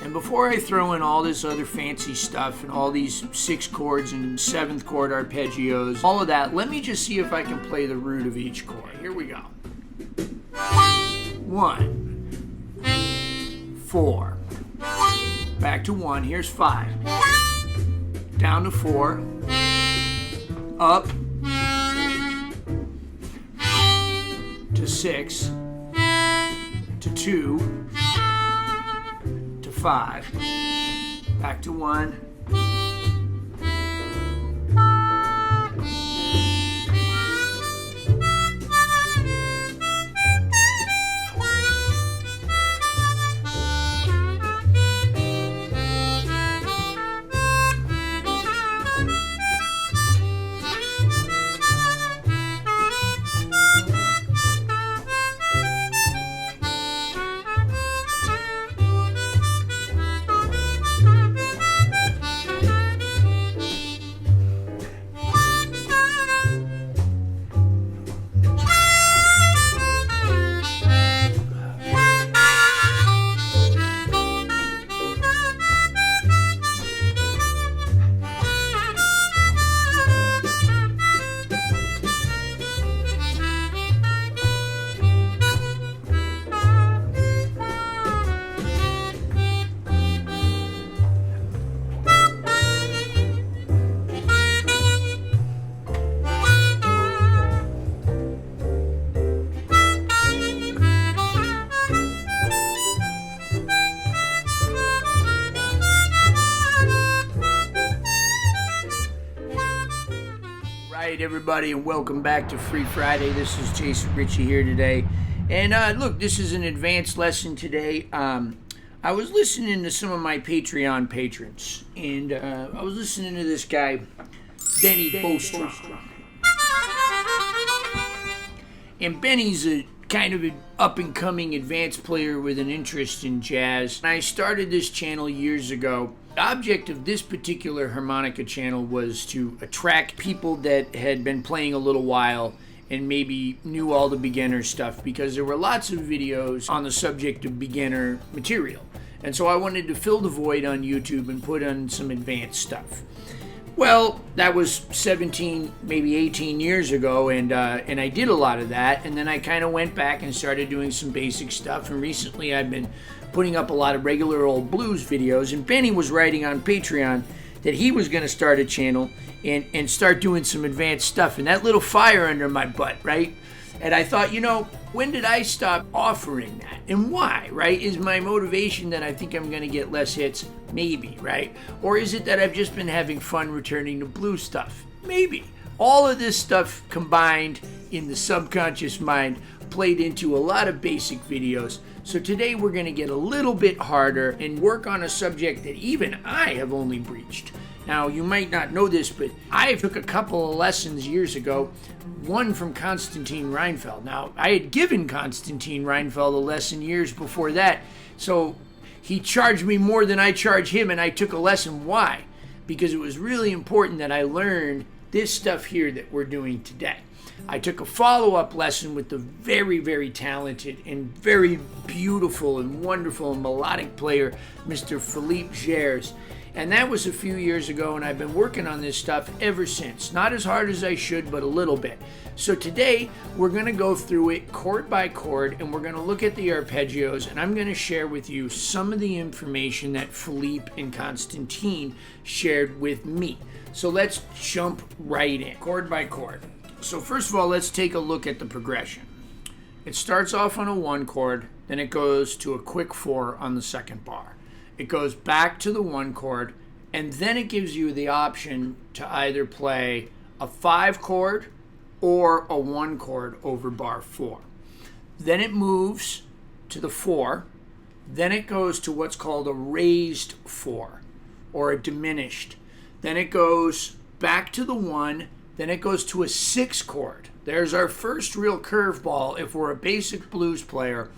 And before I throw in all this other fancy stuff and all these 6 chords and 7th chord arpeggios, all of that, let me just see if I can play the root of each chord. Here we go. 1, 4, back to 1, here's 5, down to 4, up to 6, to 2, to 5, back to 1, everybody, and welcome back to Free Friday. This is Jason Ricci here today, and look, this is an advanced lesson today. I was listening to some of my Patreon patrons, and I was listening to this guy, Benny Bostrom. And Benny's a kind of an up-and-coming advanced player with an interest in jazz. And I started this channel years ago. The object of this particular harmonica channel was to attract people that had been playing a little while and maybe knew all the beginner stuff, because there were lots of videos on the subject of beginner material. And so I wanted to fill the void on YouTube and put on some advanced stuff. Well, that was 17, maybe 18 years ago, and I did a lot of that, and then I kind of went back and started doing some basic stuff, and recently I've been putting up a lot of regular old blues videos, and Benny was writing on Patreon that he was going to start a channel and start doing some advanced stuff, and that lit a fire under my butt, right? And I thought, you know, when did I stop offering that? And why, right? Is my motivation that I think I'm going to get less hits? Maybe, right? Or is it that I've just been having fun returning to blues stuff? Maybe. All of this stuff combined in the subconscious mind played into a lot of basic videos. So today we're going to get a little bit harder and work on a subject that even I have only breached. Now, you might not know this, but I took a couple of lessons years ago, one from Konstatine Reinfeld. Now, I had given Konstatine Reinfeld a lesson years before that, so he charged me more than I charged him, and I took a lesson. Why? Because it was really important that I learned this stuff here that we're doing today. I took a follow-up lesson with the very, very talented and very beautiful and wonderful and melodic player, Mr. Filip Jers. And that was a few years ago, and I've been working on this stuff ever since. Not as hard as I should, but a little bit. So today, we're going to go through it chord by chord, and we're going to look at the arpeggios, and I'm going to share with you some of the information that Filip and Konstatine shared with me. So let's jump right in, chord by chord. So first of all, let's take a look at the progression. It starts off on a 1 chord, then it goes to a quick 4 on the second bar. It goes back to the 1 chord, and then it gives you the option to either play a 5 chord or a 1 chord over bar 4. Then it moves to the 4, then it goes to what's called a raised 4 or a diminished. Then it goes back to the 1, then it goes to a 6 chord. There's our first real curveball. If we're a basic blues player,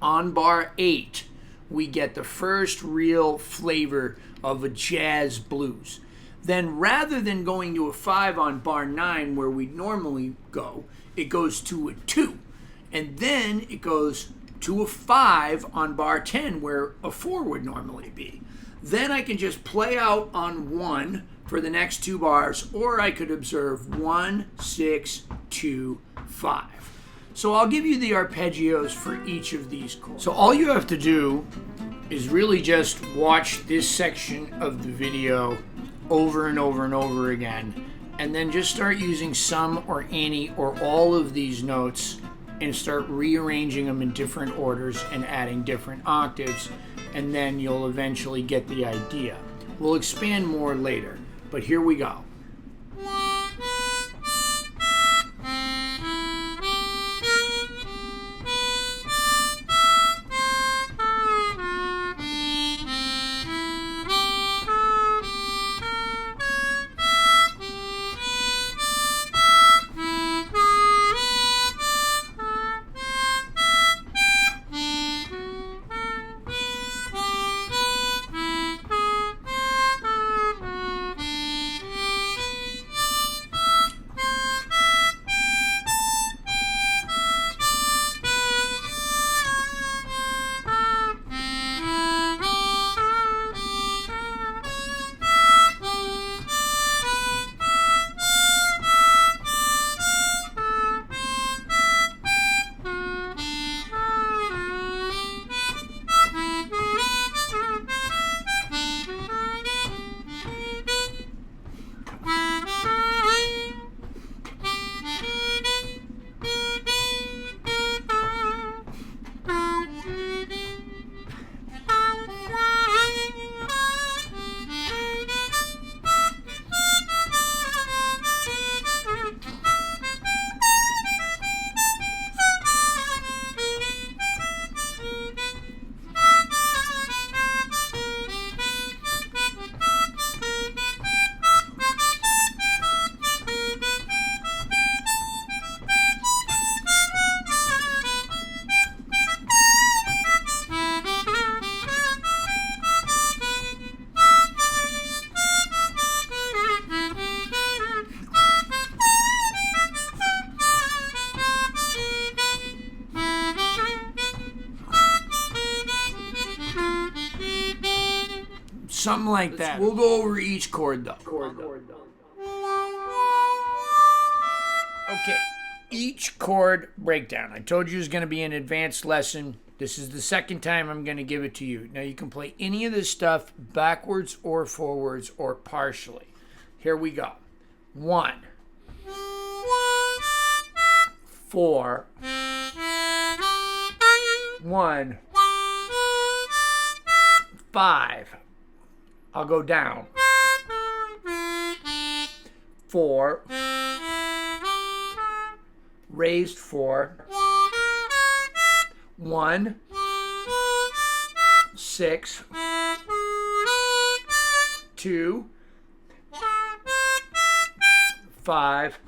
on bar 8, we get the first real flavor of a jazz blues. Then rather than going to a 5 on bar 9 where we normally go, it goes to a 2. And then it goes to a 5 on bar 10 where a 4 would normally be. Then I can just play out on 1 for the next 2 bars, or I could observe 1, 6, 2, 5. So I'll give you the arpeggios for each of these chords. So all you have to do is really just watch this section of the video over and over and over again, and then just start using some or any or all of these notes and start rearranging them in different orders and adding different octaves, and then you'll eventually get the idea. We'll expand more later, but here we go. Something like that. We'll go over each chord though. Okay, each chord breakdown. I told you it was going to be an advanced lesson. This is the second time I'm going to give it to you. Now you can play any of this stuff backwards or forwards or partially. Here we go. 1, 4, 1, 5. I'll go down. 4, raised 4, 1, 6, 2, 5,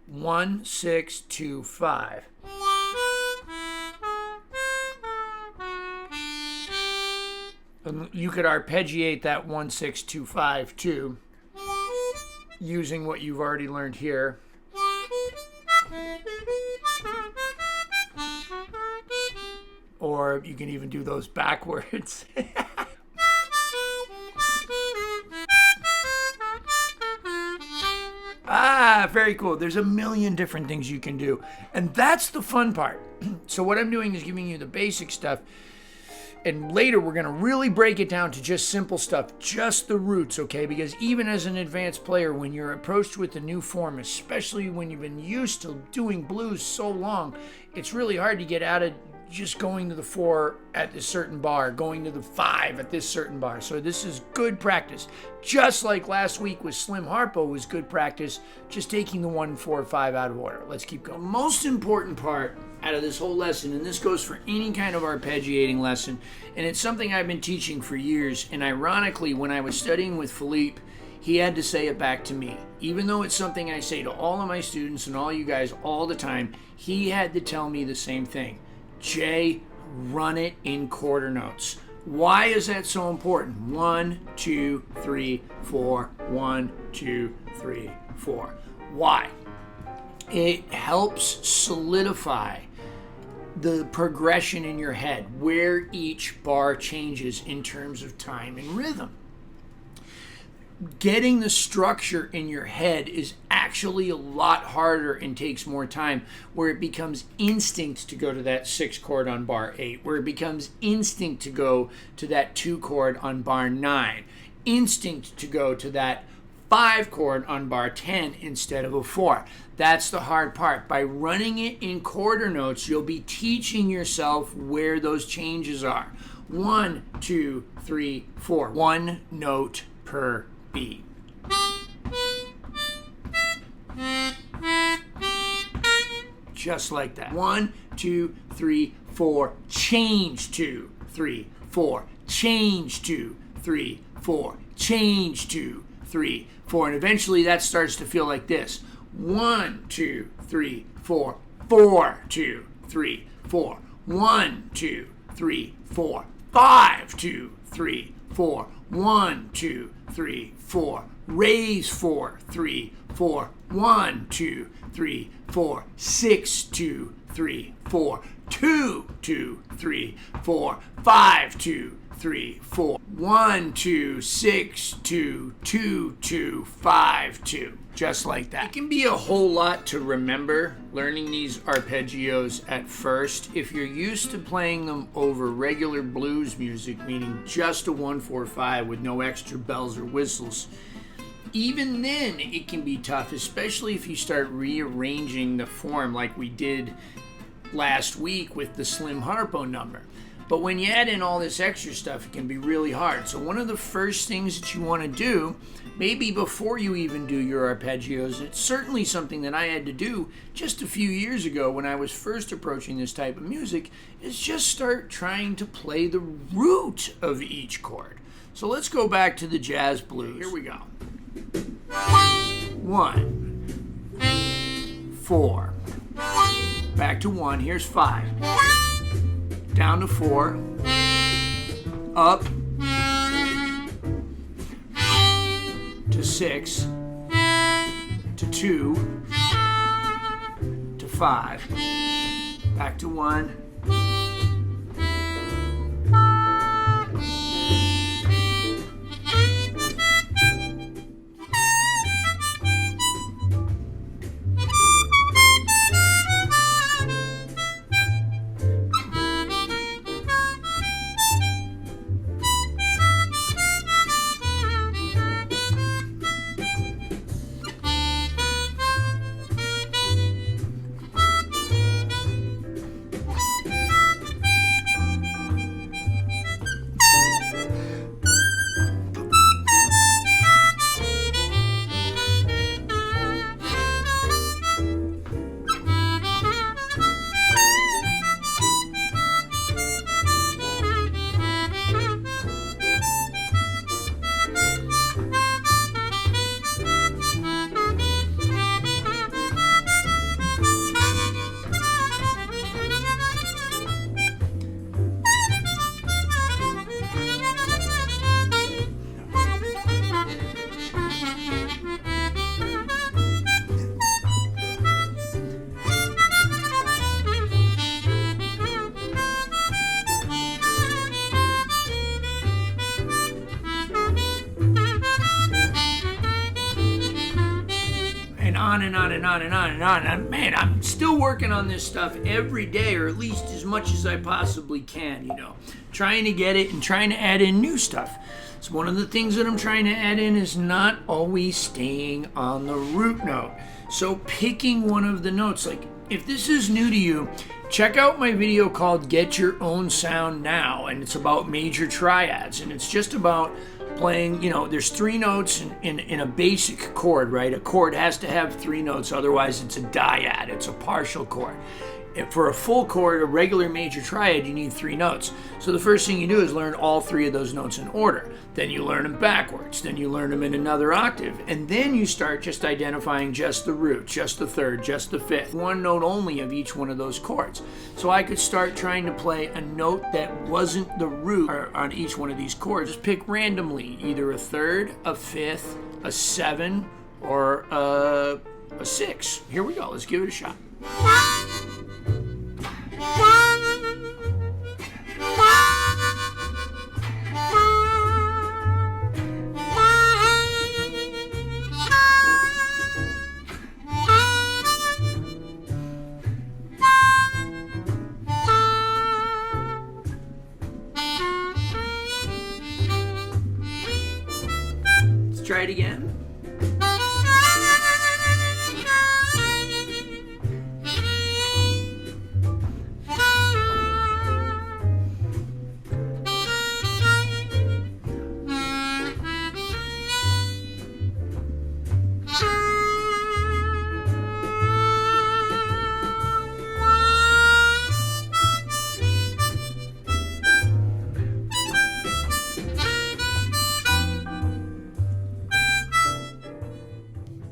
1, 6, 2, 5. You could arpeggiate that 1, 6, 2, 5 too, using what you've already learned here. Or you can even do those backwards. Very cool. There's a million different things you can do. And that's the fun part. So what I'm doing is giving you the basic stuff. And later we're going to really break it down to just simple stuff, just the roots, okay? Because even as an advanced player, when you're approached with a new form, especially when you've been used to doing blues so long, it's really hard to get out of just going to the 4 at this certain bar, going to the 5 at this certain bar. So this is good practice. Just like last week with Slim Harpo was good practice, just taking the 1, 4, 5 out of order. Let's keep going. The most important part out of this whole lesson, and this goes for any kind of arpeggiating lesson, and it's something I've been teaching for years, and ironically, when I was studying with Filip, he had to say it back to me. Even though it's something I say to all of my students and all you guys all the time, he had to tell me the same thing. Jay, run it in quarter notes. Why is that so important? 1, 2, 3, 4. 1, 2, 3, 4. Why? It helps solidify the progression in your head, where each bar changes in terms of time and rhythm. Getting the structure in your head is actually a lot harder and takes more time, where it becomes instinct to go to that 6 chord on bar 8, where it becomes instinct to go to that 2 chord on bar 9, instinct to go to that 5 chord on bar 10 instead of a 4. That's the hard part. By running it in quarter notes, you'll be teaching yourself where those changes are. 1, 2, 3, 4. 1 note per beat. Just like that. 1, 2, 3, 4. Change 2, 3, 4. Change 2, 3, 4. Change 2, 3, 4. And eventually that starts to feel like this. 1, 2, 3, 4. 4, 2, 3, 4. 1, 2, 3, 4. 5, 2, 3, 4. 1, 2, 3, 4. Raise 4, 3, 4. 1, 2, 3, 4. 6, 2, 3, 4. 2, 2, 3, 4. 5, 2, 3, 4. 1, 2, 6, 2, 2, 2, 5, 2. Just like that. It can be a whole lot to remember learning these arpeggios at first. If you're used to playing them over regular blues music, meaning just a 1-4-5 with no extra bells or whistles, even then it can be tough, especially if you start rearranging the form like we did last week with the slim harpo number. But when you add in all this extra stuff, it can be really hard. So one of the first things that you want to do, maybe before you even do your arpeggios, and it's certainly something that I had to do just a few years ago when I was first approaching this type of music, is just start trying to play the root of each chord. So let's go back to the jazz blues. Here we go. 1, 4. Back to 1. Here's 5. Down to 4, up to 6, to 2, to 5, back to 1, on and on and on and on and on. And man, I'm still working on this stuff every day, or at least as much as I possibly can, you know, trying to get it and trying to add in new stuff. So one of the things that I'm trying to add in is not always staying on the root note. So picking one of the notes, like if this is new to you, check out my video called Get Your Own Sound Now, and it's about major triads, and it's just about playing, you know, there's 3 notes in a basic chord, right? A chord has to have 3 notes, otherwise it's a dyad, it's a partial chord. For a full chord, a regular major triad, you need 3 notes. So the first thing you do is learn all 3 of those notes in order. Then you learn them backwards. Then you learn them in another octave. And then you start just identifying just the root, just the third, just the fifth. 1 note only of each one of those chords. So I could start trying to play a note that wasn't the root on each one of these chords. Just pick randomly, either a third, a fifth, a 7, or a 6. Here we go. Let's give it a shot. try it again.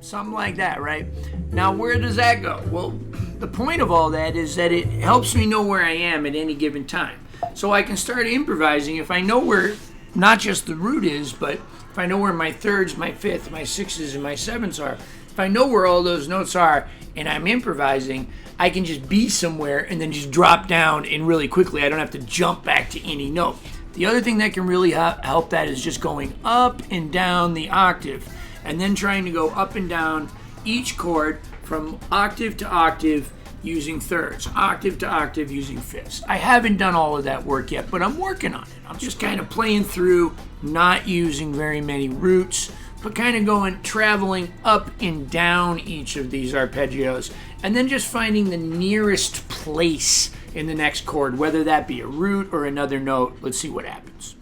Something like that, right? Now, where does that go? Well, the point of all that is that it helps me know where I am at any given time. So I can start improvising if I know where not just the root is, but if I know where my thirds, my fifths, my sixes, and my sevenths are. If I know where all those notes are and I'm improvising, I can just be somewhere and then just drop down and really quickly. I don't have to jump back to any note. The other thing that can really help that is just going up and down the octave, and then trying to go up and down each chord from octave to octave using thirds, octave to octave using fifths. I haven't done all of that work yet, but I'm working on it. I'm just kind of playing through, not using very many roots, but kind of traveling up and down each of these arpeggios, and then just finding the nearest place in the next chord, whether that be a root or another note. Let's see what happens.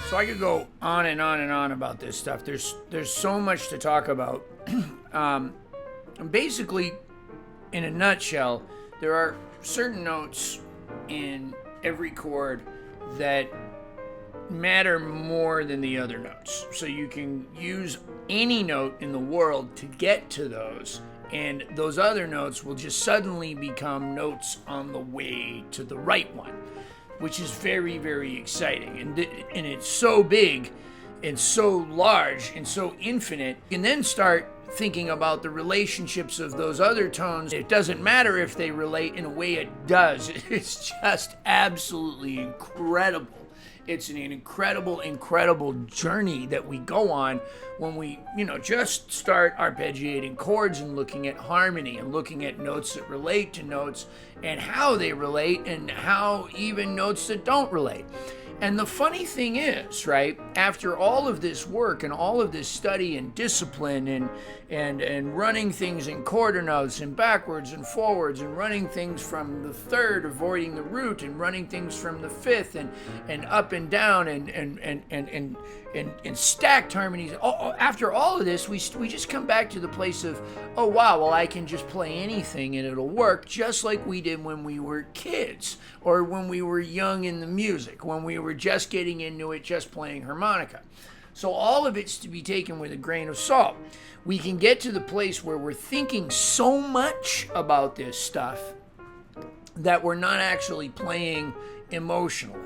So I could go on and on and on about this stuff. There's so much to talk about. Basically, in a nutshell, there are certain notes in every chord that matter more than the other notes. So you can use any note in the world to get to those, and those other notes will just suddenly become notes on the way to the right one, which is very, very exciting. And it's so big and so large and so infinite. You can then start thinking about the relationships of those other tones. It doesn't matter if they relate in a way it does. It's just absolutely incredible. It's an incredible, incredible journey that we go on when we, just start arpeggiating chords and looking at harmony and looking at notes that relate to notes and how they relate and how even notes that don't relate. And the funny thing is, right, after all of this work and all of this study and discipline and running things in quarter notes and backwards and forwards and running things from the third, avoiding the root, and running things from the fifth and up and down and stacked harmonies, after all of this, we just come back to the place of, oh wow, well I can just play anything and it'll work, just like we did when we were kids or when we were young in the music, when we were just getting into it, just playing harmonica. So all of it's to be taken with a grain of salt. We can get to the place where we're thinking so much about this stuff that we're not actually playing emotionally.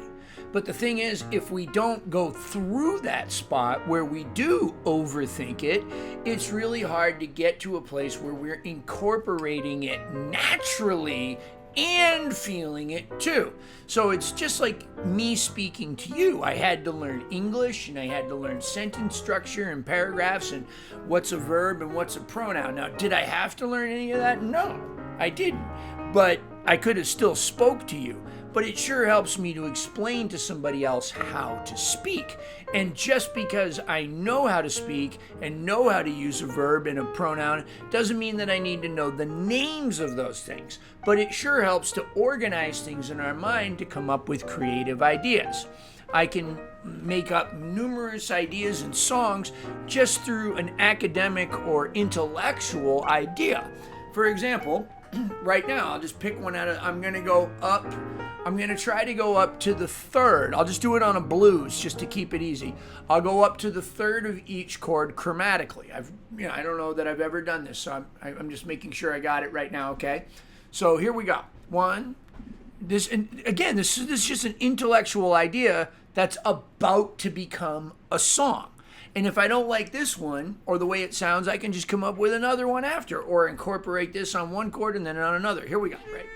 But the thing is, if we don't go through that spot where we do overthink it, it's really hard to get to a place where we're incorporating it naturally and feeling it too. So it's just like me speaking to you. I had to learn English, and I had to learn sentence structure and paragraphs and what's a verb and what's a pronoun. Now, did I have to learn any of that? No. I didn't, but I could have still spoke to you. But it sure helps me to explain to somebody else how to speak. And just because I know how to speak and know how to use a verb and a pronoun doesn't mean that I need to know the names of those things. But it sure helps to organize things in our mind to come up with creative ideas. I can make up numerous ideas and songs just through an academic or intellectual idea. For example, right now, I'll just pick one out of, I'm going to try to go up to the third. I'll just do it on a blues just to keep it easy. I'll go up to the third of each chord chromatically. I don't know that I've ever done this, so I'm just making sure I got it right now, okay? So here we go. One, this is just an intellectual idea that's about to become a song. And if I don't like this one or the way it sounds, I can just come up with another one after or incorporate this on one chord and then on another. Here we go, right?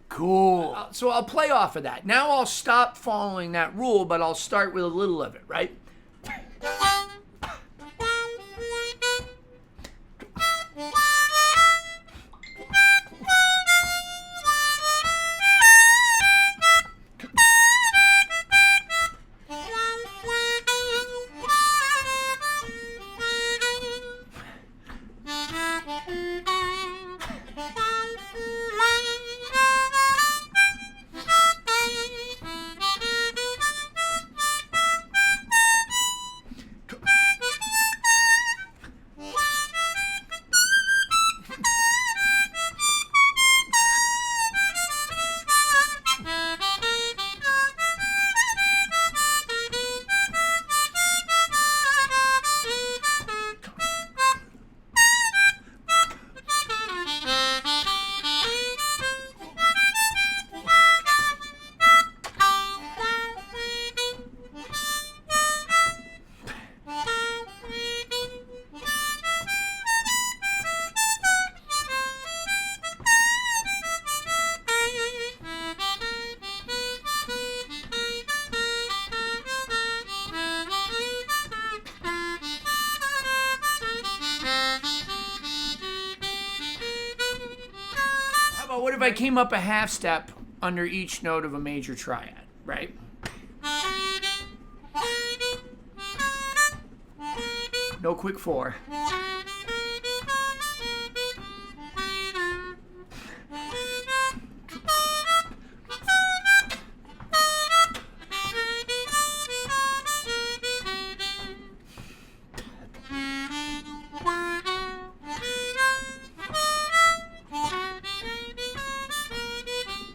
Cool. So I'll play off of that. Now I'll stop following that rule, but I'll start with a little of it, right? What if I came up a half step under each note of a major triad, right? No quick four.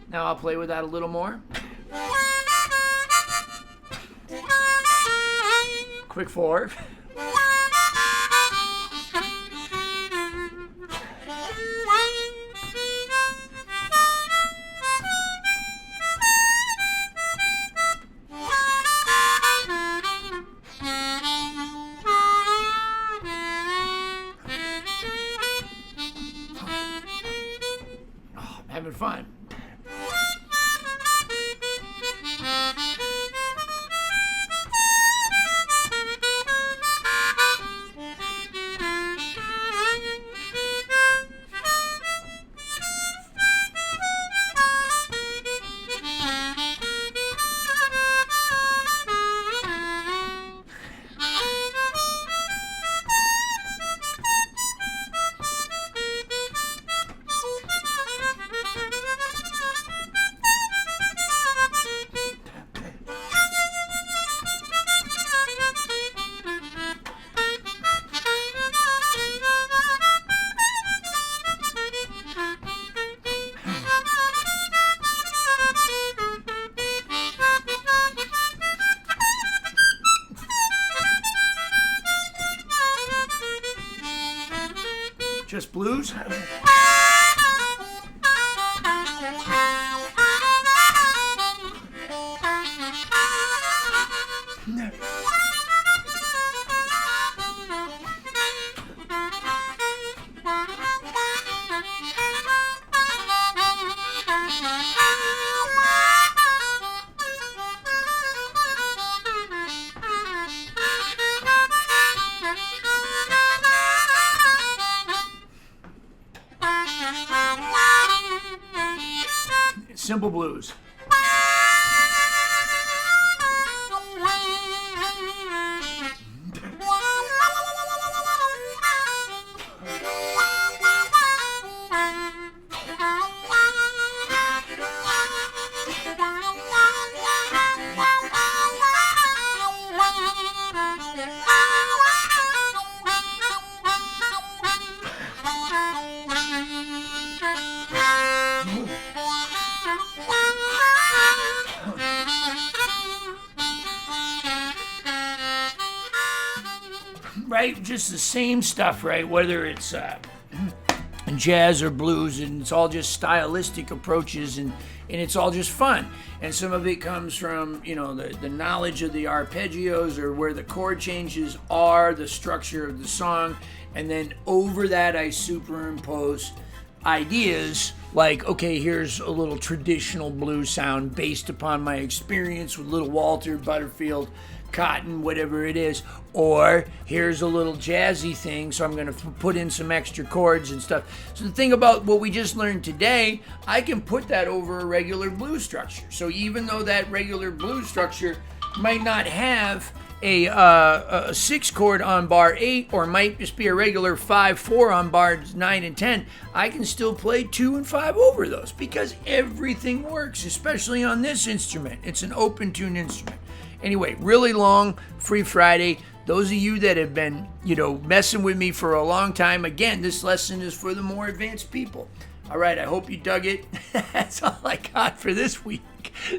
Now I'll play with that a little more. Quick four. Oh, I'm having fun. Just blues? simple blues. Right, just the same stuff, right? Whether it's jazz or blues, and it's all just stylistic approaches, and it's all just fun. And some of it comes from, you know, the knowledge of the arpeggios, or where the chord changes are, the structure of the song, and then over that I superimpose ideas like, okay, here's a little traditional blues sound based upon my experience with Little Walter, Butterfield, Cotton, whatever it is, or here's a little jazzy thing, so I'm going to put in some extra chords and stuff. So the thing about what we just learned today, I can put that over a regular blues structure. So even though that regular blues structure might not have a 6 chord on bar 8, or might just be a regular 5/4 on bars 9 and 10, I can still play 2 and 5 over those, because everything works, especially on this instrument. It's an open tune instrument. Anyway, really long Free Friday. Those of you that have been, you know, messing with me for a long time, again, this lesson is for the more advanced people. All right, I hope you dug it. That's all I got for this week.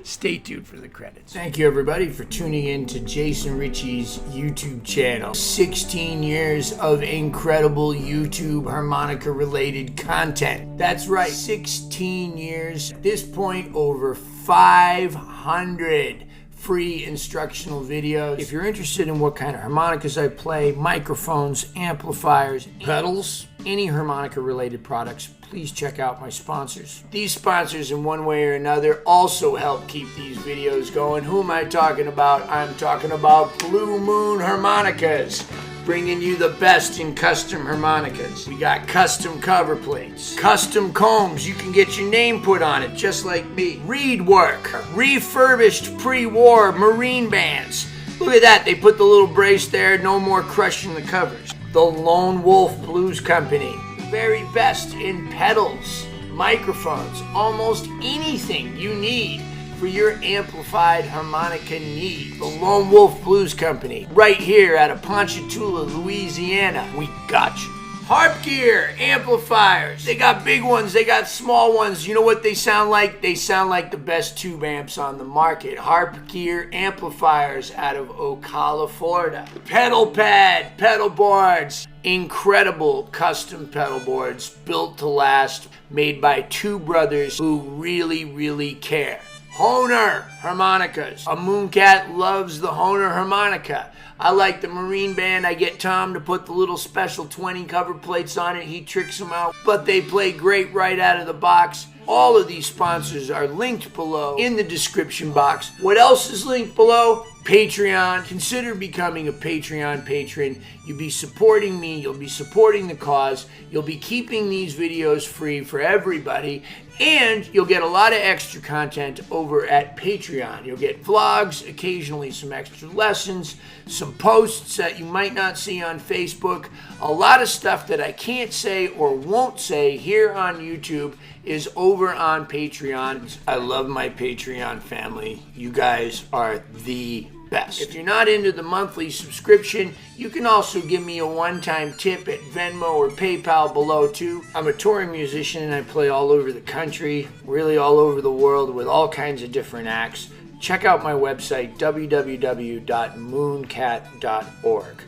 Stay tuned for the credits. Thank you, everybody, for tuning in to Jason Ricci's YouTube channel. 16 years of incredible YouTube harmonica-related content. That's right, 16 years. At this point, over 500 free instructional videos. If you're interested in what kind of harmonicas I play, microphones, amplifiers, pedals, any harmonica related products, please check out my sponsors. These sponsors, in one way or another, also help keep these videos going. Who am I talking about? I'm talking about Blue Moon Harmonicas, bringing you the best in custom harmonicas. We got custom cover plates, custom combs, you can get your name put on it just like me. Reed work, refurbished pre-war Marine bands. Look at that, they put the little brace there, no more crushing the covers. The Lone Wolf Blues Company, the very best in pedals, microphones, almost anything you need for your amplified harmonica need. The Lone Wolf Blues Company, right here out of Ponchatoula, Louisiana. We got you. Harp gear, amplifiers. They got big ones, they got small ones. You know what they sound like? They sound like the best tube amps on the market. Harp gear amplifiers out of Ocala, Florida. Pedal pad, pedal boards. Incredible custom pedal boards built to last, made by two brothers who really, really care. Hohner Harmonicas. A Mooncat loves the Hohner Harmonica. I like the Marine Band. I get Tom to put the little special 20 cover plates on it. He tricks them out, but they play great right out of the box. All of these sponsors are linked below in the description box. What else is linked below? Patreon. Consider becoming a Patreon patron. You'll be supporting me. You'll be supporting the cause. You'll be keeping these videos free for everybody. And you'll get a lot of extra content over at Patreon. You'll get vlogs, occasionally some extra lessons, some posts that you might not see on Facebook. A lot of stuff that I can't say or won't say here on YouTube is over on Patreon. I love my Patreon family. You guys are the best. If you're not into the monthly subscription, you can also give me a one-time tip at Venmo or PayPal below too. I'm a touring musician and I play all over the country, really all over the world with all kinds of different acts. Check out my website, www.mooncat.org.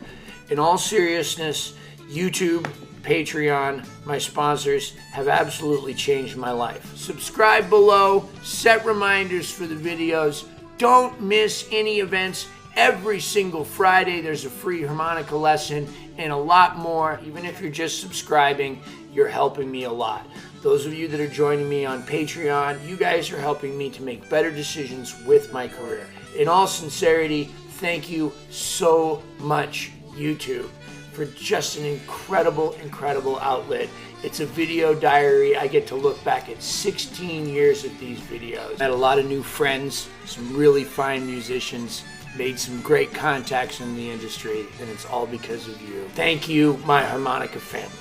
In all seriousness, YouTube, Patreon, my sponsors have absolutely changed my life. Subscribe below, set reminders for the videos. Don't miss any events. Every single Friday there's a free harmonica lesson and a lot more. Even if you're just subscribing, you're helping me a lot. Those of you that are joining me on Patreon, you guys are helping me to make better decisions with my career. In all sincerity, thank you so much, YouTube. for just an incredible, incredible outlet. It's a video diary. I get to look back at 16 years of these videos. I had a lot of new friends, some really fine musicians, made some great contacts in the industry, and it's all because of you. Thank you, my harmonica family.